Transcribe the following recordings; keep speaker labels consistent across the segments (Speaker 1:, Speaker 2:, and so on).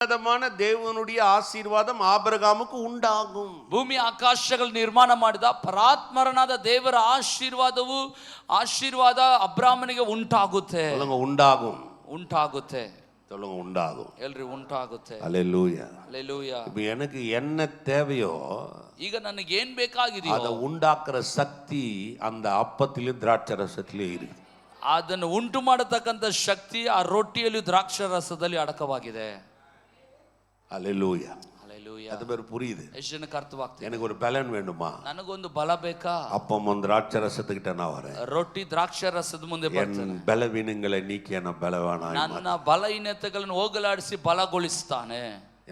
Speaker 1: ದೇವನುடைய ಆಶೀರ್ವಾದம் ಆಬ್ರಹಾಮಕ್ಕೆ ಉಂಟಾகும்.
Speaker 2: ಭೂಮಿ ಆಕಾಶಗಳು ನಿರ್ಮಾಣ ಮಾಡಿದ ಪರಾತ್ಮರನಾದ ದೇವರ ಆಶೀರ್ವಾದ ಅಬ್ರಾಹ್ಮನಿಗೆ ಉಂಟಾಗುತ್ತೆ.
Speaker 1: ಉಂಟಾகும்
Speaker 2: ಉಂಟಾಗುತ್ತೆ
Speaker 1: உண்டாகும்.
Speaker 2: ಎಲ್ರಿ ಉಂಟಾಗುತ್ತೆ.
Speaker 1: அல்லேலூயா
Speaker 2: அல்லேலூயா.
Speaker 1: இப்போ எனக்கு என்ன தேவையோ
Speaker 2: ಈಗ ನನಗೆ ಏನು ಬೇಕಾಗಿದೆಯೋ
Speaker 1: அதை உண்டாக்குற சக்தி அந்த அப்பத்திலும் திராட்சரசத்திலே இருக்கு.
Speaker 2: ಅದನ್ನು ಉಂಟು ಮಾಡತಕ್ಕಂತ ಶಕ್ತಿ ಆ ರೊಟ್ಟಿಯಲ್ಲಿ ದ್ರಾಕ್ಷಾರಸದಲ್ಲಿ ಅಡಕವಾಗಿದೆ.
Speaker 1: அல்லேலூயா.
Speaker 2: அல்லேலூயா.
Speaker 1: அது பேர் புரியுது.
Speaker 2: ಎಷ್ಟು ಜನಕ್ಕೆ ಅರ್ಥವಾಗ್ತಿದೆ?
Speaker 1: எனக்கு ஒரு பலன் வேண்டுமா?
Speaker 2: ನನಗೊಂದು ಬಲ ಬೇಕಾ?
Speaker 1: அப்பம் திராட்சரசத்துக்கிட்ட நான் வரேன்.
Speaker 2: ರೊಟ್ಟಿ ದ್ರಾಕ್ಷಾರಸದ ಮುಂದೆ ಬರ್ತಾನೆ.
Speaker 1: ಬಲವೀನங்களை ನೀಕಿ ನನ್ನ ಬಲವಾನಾಗಿ
Speaker 2: ನನ್ನ ಬಲಹೀನತೆಗಳನ್ನು ಹೋಗಲಾಡಿಸಿ ಬಲಗೊಳಿಸ್ತಾನೆ.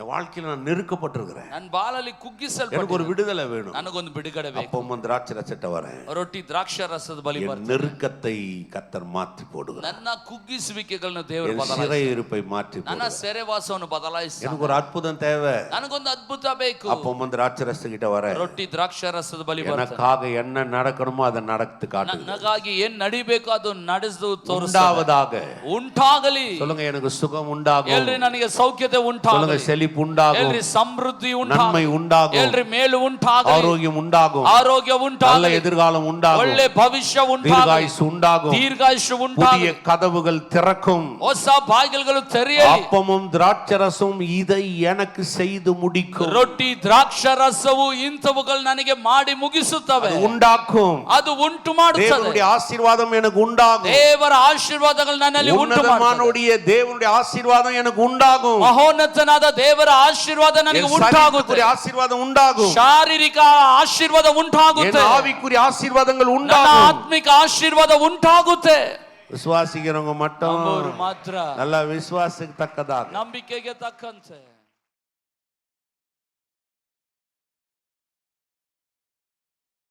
Speaker 1: என் வாழ்க்கையில நான் நெருக்கப்பட்டிருக்கிறேன்.
Speaker 2: ನನ್ನ ಬಾಳಲ್ಲಿ ಕುಗ್ಗಿಸಲ್ಪಟ್ಟಿದ್ದೇನೆ.
Speaker 1: எனக்கு ஒரு விடுதலை வேணும்.
Speaker 2: ನನಗೊಂದು ಬಿಡುಗಡೆ ಬೇಕು.
Speaker 1: அப்பம் திராட்சரசத்தை வரேன்.
Speaker 2: ರೊಟ್ಟಿ ದ್ರಾಕ್ಷಾರಸದ ಬಳಿ ಬರ್ತಾನೆ.
Speaker 1: நெருக்கத்தை கர்த்தர் மாற்றி போடுகிறார்.
Speaker 2: ನನ್ನ ಕುಗ್ಗಿಸುವಿಕೆಗಳನ್ನು ದೇವರು
Speaker 1: ಬದಲಾಯಿಸುತ್ತಾರೆ. சிறையிருப்பை மாற்றி
Speaker 2: ನನ್ನ ಸೆರೆವಾಸವನ್ನು ಬದಲಾಯಿಸ್ತಾನೆ.
Speaker 1: எனக்கு ஒரு அற்புதம் தேவை.
Speaker 2: ನನಗೊಂದು ಅದ್ಭುತ ಬೇಕು.
Speaker 1: அப்பம் திராட்சரசகிட்ட வரேன்.
Speaker 2: ರೊಟ್ಟಿ ದ್ರಾಕ್ಷಾರಸದ ಬಳಿ ಬರ್ತಾನೆ.
Speaker 1: எனக்காக என்ன நடக்கணுமோ அதை நடத்து காட்டு.
Speaker 2: ನನಗಾಗಿ ಏನು ನಡಿಬೇಕು ಅದು ನಡೆದು
Speaker 1: தோறுஸ்தாவதாக
Speaker 2: ಉಂಟಾಗಲಿ.
Speaker 1: சொல்லுங்க எனக்கு சுகம் உண்டாகும்.
Speaker 2: ಎಲ್ರಿ ನನಗೆ ಸೌಖ್ಯತೆ ಉಂಟಾಗಲಿ.
Speaker 1: சொல்லுங்க செழிப்பு உண்டாகும்.
Speaker 2: ಎಲ್ರಿ ಸಮೃದ್ಧಿ ಉಂಟಾಗಲಿ.
Speaker 1: நன்மை உண்டாகும்.
Speaker 2: ಎಲ್ರಿ ಮೇಲು ಉಂಟಾಗಲಿ.
Speaker 1: ஆரோக்கியம் உண்டாகும்.
Speaker 2: ಆರೋಗ್ಯ ಉಂಟಾಗಲಿ.
Speaker 1: நல்ல எதிர்காலம் உண்டாகும்.
Speaker 2: ಒಳ್ಳೆ ಭವಿಷ್ಯ ಉಂಟಾಗಲಿ.
Speaker 1: தீர்காயுசு உண்டாகும்.
Speaker 2: ದೀರ್ಘಾಯುಷ್ಯ ಉಂಟಾಗಲಿ.
Speaker 1: புதிய கதவுகள் திறக்கும்.
Speaker 2: ಹೊಸ ಬಾಗಿಲುಗಳು ತೆರೆಯಲಿ.
Speaker 1: அப்பமும் திராட்சரசமும் இதை எனக்கு செய்து முடிக்கும்.
Speaker 2: ರೊಟ್ಟಿ ದ್ರಾಕ್ಷಾರಸವು ಇಂಥವುಗಳು ನನಗೆ ಮಾಡಿ ಮುಗಿಸುತ್ತವೆ.
Speaker 1: உண்டாக்கும்.
Speaker 2: ಅದು ಉಂಟು ಮಾಡುತ್ತದೆ.
Speaker 1: தேவனுடைய ஆசீர்வாதம் எனக்கு உண்டாகும்.
Speaker 2: ದೇವರ ಆಶೀರ್ವಾದಗಳು ನನ್ನಲ್ಲಿ ಉಂಟು ಮಾಡುತ್ತದೆ.
Speaker 1: தேவனுடைய ஆசீர்வாதம் எனக்கு உண்டாகும்.
Speaker 2: ಮಹೋನ್ನತನಾದ ದೇವರ ಆಶೀರ್ವಾದ ನನಗೆ ಉಂಟಾಗುತ್ತದೆ.
Speaker 1: ஆசீர்வாதம் உண்டாகும்.
Speaker 2: ಶಾರೀರಿಕ ಆಶೀರ್ವಾದ ಉಂಟಾಗುತ್ತೆ.
Speaker 1: ஆவிக்குரிய ஆசீர்வாதங்கள் உண்டாகும்.
Speaker 2: ಆತ್ಮಿಕ ಆಶೀರ್ವಾದ ಉಂಟಾಗುತ್ತೆ.
Speaker 1: விசுவாசிக்கிறவங்க மட்டும்
Speaker 2: ಮಾತ್ರ
Speaker 1: நல்ல விசுவாசத்துக்கு தக்கதாக
Speaker 2: ನಂಬಿಕೆಗೆ ತಕ್ಕಂತೆ